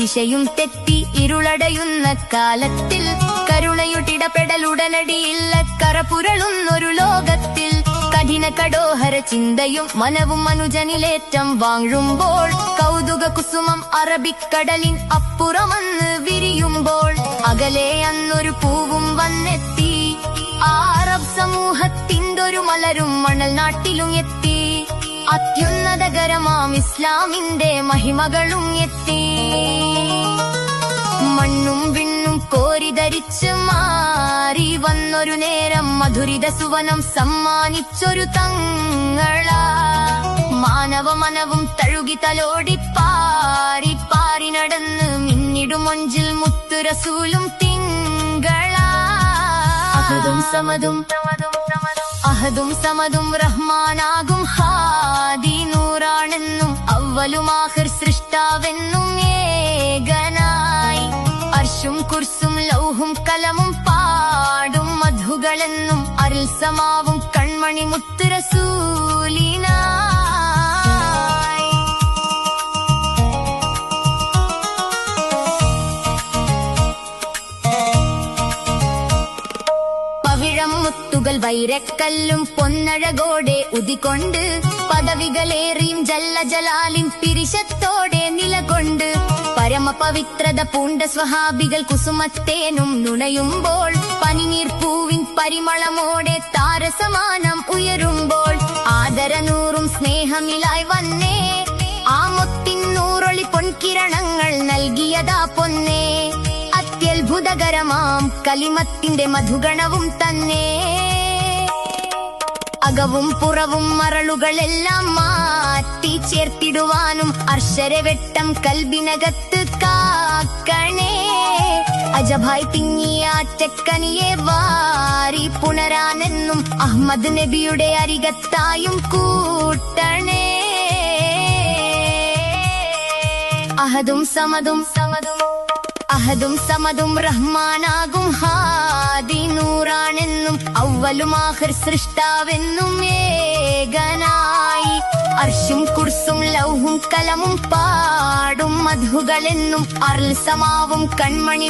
ദിശയും തെറ്റി ഇരുളടയുന്ന കാലത്തിൽ കരുണയുടിടപെടലുടനടിയില്ല കറപുരളുന്നൊരു ലോകത്തിൽ കഠിന കടോഹര ചിന്തയും മനവും അനുജനിലേറ്റം വാങ്ങുമ്പോൾ കൗതുക കുസുമം അറബിക്കടലിൻ അപ്പുറമന്ന് വിരിയുമ്പോൾ അകലെ അന്നൊരു പൂവും വന്നെത്തി അറബ് സമൂഹത്തിന്റൊരു മലരും മണൽ നാട്ടിലും എത്തി അത്യുന്നതകരമാം ഇസ്ലാമിന്റെ മഹിമകളും എത്തി മണ്ണും വിണ്ണും കോരിധരിച്ച് മാറി വന്നൊരു നേരം മധുരിത സുവനം സമ്മാനിച്ചൊരു തങ്ങളാ മാനവ മനവും തഴുകി തലോടി പാറി പാറി നടന്ന് മിന്നിടുമൊഞ്ചിൽ മുത്തു റസൂലും തിങ്കളാ അഹദും സമതും റഹ്മാനാകും ഹാദി നൂറാണെന്നും അവലുമാഹിർ സൃഷ്ടാവെന്നും ഏകനായി അർശും കുർസും ലൗഹും കലമും പാടും മധുകളെന്നും അരുൾ സമാവും കൺമണി മുത്ത് റസൂലിനായി പവിഴം മുത്തുകൾ വൈരക്കല്ലും പൊന്നഴകോടെ ഉദികൊണ്ട് പദവികളേറിയും ജല്ല ജലാലിൻ പിരിശത്തോടെ നിലകൊണ്ട് പരമപവിത്രത പൂണ്ട സ്വഹാബികൾ കുസുമത്തേനും നുണയുമ്പോൾ പനിനീർപ്പൂവിൻ പരിമളമോടെ താരസമാനം ഉയരുമ്പോൾ ആദരനൂറും സ്നേഹമിലായി വന്നേ ആ മുത്തിൻ നൂറൊളി പൊൻകിരണങ്ങൾ നൽകിയതാ പൊന്നേ അത്യത്ഭുതകരമാം കലിമത്തിന്റെ മധുഗണവും തന്നെ അകവും പുറവും മറളുകളെല്ലാം മാറ്റി ചേർത്തിടുവാനും അർശരവെട്ടം കൽബിനകത്ത് കാക്കണേ അജഭായ് തിങ്ങിയ ചെക്കനിയെ വാരി പുണരാനെന്നും അഹ്മദ് നബിയുടെ അരികത്തായും കൂട്ടണേ അഹദും സമതും റഹ്മാനാകും ഹാദി നൂറാണെന്നും അവലുമാഹിർ സൃഷ്ടാവെന്നും ഏകനായി അർശും കുർസും ലൗഹും കലമും പാടും മധുകളെന്നും അരുൾ സമാവും കൺമണി